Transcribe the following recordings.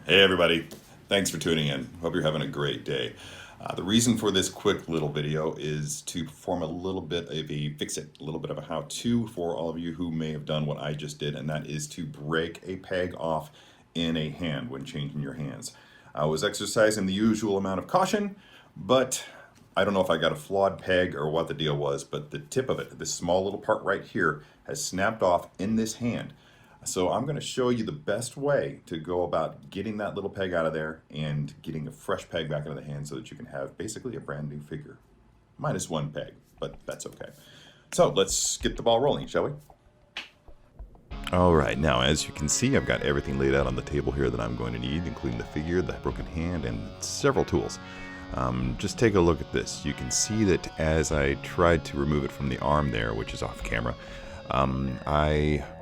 Hey everybody, thanks for tuning in. Hope you're having a great day. The reason for this quick little video is to perform a little bit of a fix-it, a little bit of a how-to for all of you who may have done what I just did, and that is to break a peg off in a hand when changing your hands. I was exercising the usual amount of caution, but I don't know if I got a flawed peg or what the deal was, but the tip of it, this small little part right here, has snapped off in this hand. So I'm going to show you the best way to go about getting that little peg out of there and getting a fresh peg back into the hand so that you can have basically a brand new figure. Minus one peg, but that's okay. So let's get the ball rolling, shall we? All right, now as you can see, I've got everything laid out on the table here that I'm going to need, including the figure, the broken hand, and several tools. Just take a look at this. You can see that as I tried to remove it from the arm there, which is off camera,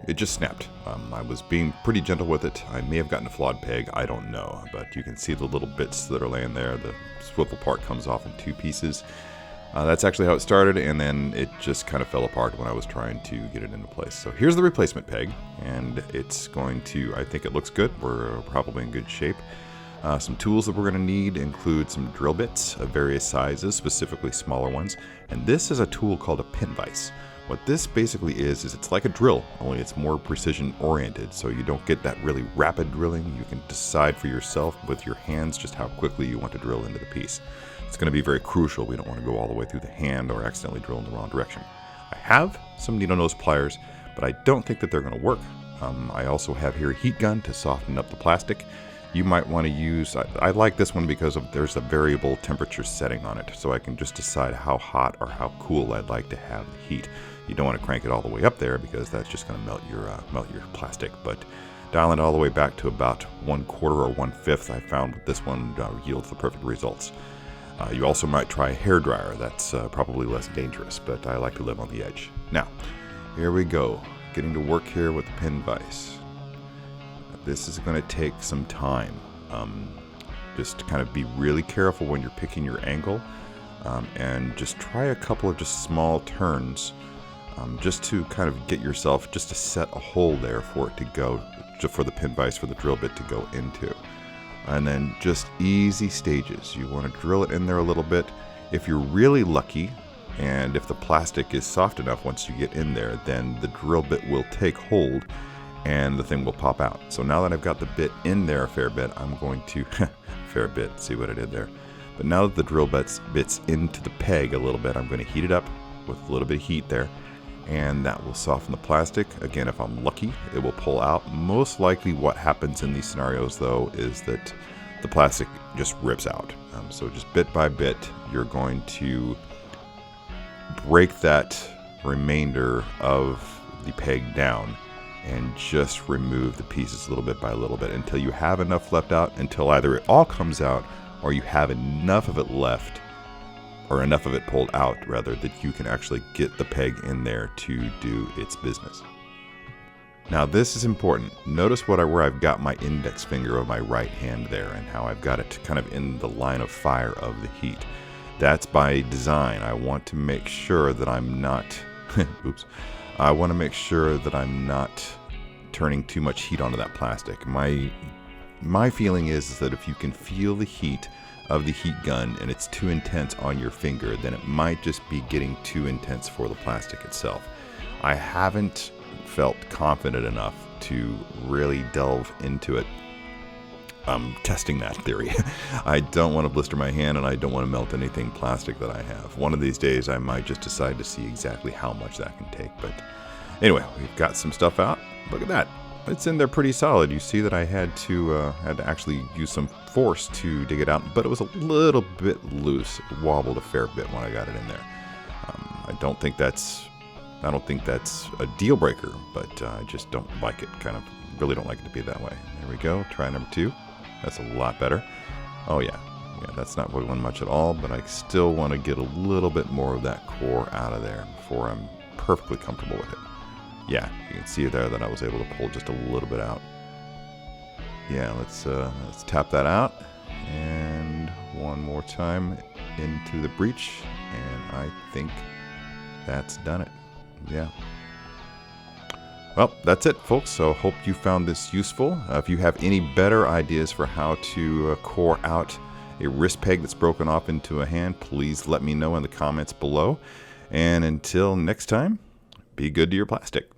it just snapped. I was being pretty gentle with it. I may have gotten a flawed peg, I don't know, but you can see the little bits that are laying there. The swivel part comes off in two pieces. That's actually how it started, and then it just kind of fell apart when I was trying to get it into place. So here's the replacement peg, and it's going to, I think it looks good. We're probably in good shape. Some tools that we're going to need include some drill bits of various sizes, specifically smaller ones, and this is a tool called a pin vise. What this basically is it's like a drill, only it's more precision oriented, so you don't get that really rapid drilling. You can decide for yourself with your hands just how quickly you want to drill into the piece. It's going to be very crucial. We don't want to go all the way through the hand or accidentally drill in the wrong direction. I have some needle nose pliers, but I don't think that they're going to work. I also have here a heat gun to soften up the plastic. You might want to use, I like this one because there's a variable temperature setting on it, so I can just decide how hot or how cool I'd like to have the heat. You don't want to crank it all the way up there because that's just going to melt your plastic, but dial it all the way back to about 1/4 or 1/5. I found with this one yields the perfect results. You also might try a hair dryer. That's probably less dangerous, but I like to live on the edge. Now, here we go, getting to work here with the pin vise. This is going to take some time. Just kind of be really careful when you're picking your angle, and just try a couple of just small turns, just to kind of get yourself, just to set a hole there for it to go, for the pin vise, for the drill bit to go into. And then just easy stages. You want to drill it in there a little bit. If you're really lucky, and if the plastic is soft enough once you get in there, then the drill bit will take hold and the thing will pop out. So now that I've got the bit in there a fair bit, I'm going to, fair bit, see what I did there. But now that the drill bit's into the peg a little bit, I'm going to heat it up with a little bit of heat there, and that will soften the plastic. Again, if I'm lucky, it will pull out. Most likely what happens in these scenarios though is that the plastic just rips out. So just bit by bit, you're going to break that remainder of the peg down and just remove the pieces little bit by little bit until you have enough left out, until either it all comes out or you have enough of it left, or enough of it pulled out rather, that you can actually get the peg in there to do its business. Now this is important. Notice where I've got my index finger of my right hand there and how I've got it kind of in the line of fire of the heat. That's by design. I want to make sure that I'm not, oops, I want to make sure that I'm not turning too much heat onto that plastic. My feeling is that if you can feel the heat of the heat gun and it's too intense on your finger, then it might just be getting too intense for the plastic itself. I haven't felt confident enough to really delve into it. Testing that theory. I don't want to blister my hand and I don't want to melt anything plastic that I have. One of these days I might just decide to see exactly how much that can take. But anyway, we've got some stuff out. Look at that. It's in there pretty solid. You see that I had to actually use some force to dig it out, but it was a little bit loose. It wobbled a fair bit when I got it in there. I don't think that's a deal breaker, but I just don't like it. Kind of really don't like it to be that way. There we go. Try number 2. That's a lot better. Oh yeah, that's not going much at all, but I still want to get a little bit more of that core out of there before I'm perfectly comfortable with it. Yeah, you can see there that I was able to pull just a little bit out. Yeah, let's tap that out, and one more time into the breech, and I think that's done it. Yeah. Well, that's it, folks. So hope you found this useful. If you have any better ideas for how to core out a wrist peg that's broken off into a hand, please let me know in the comments below. And until next time, be good to your plastic.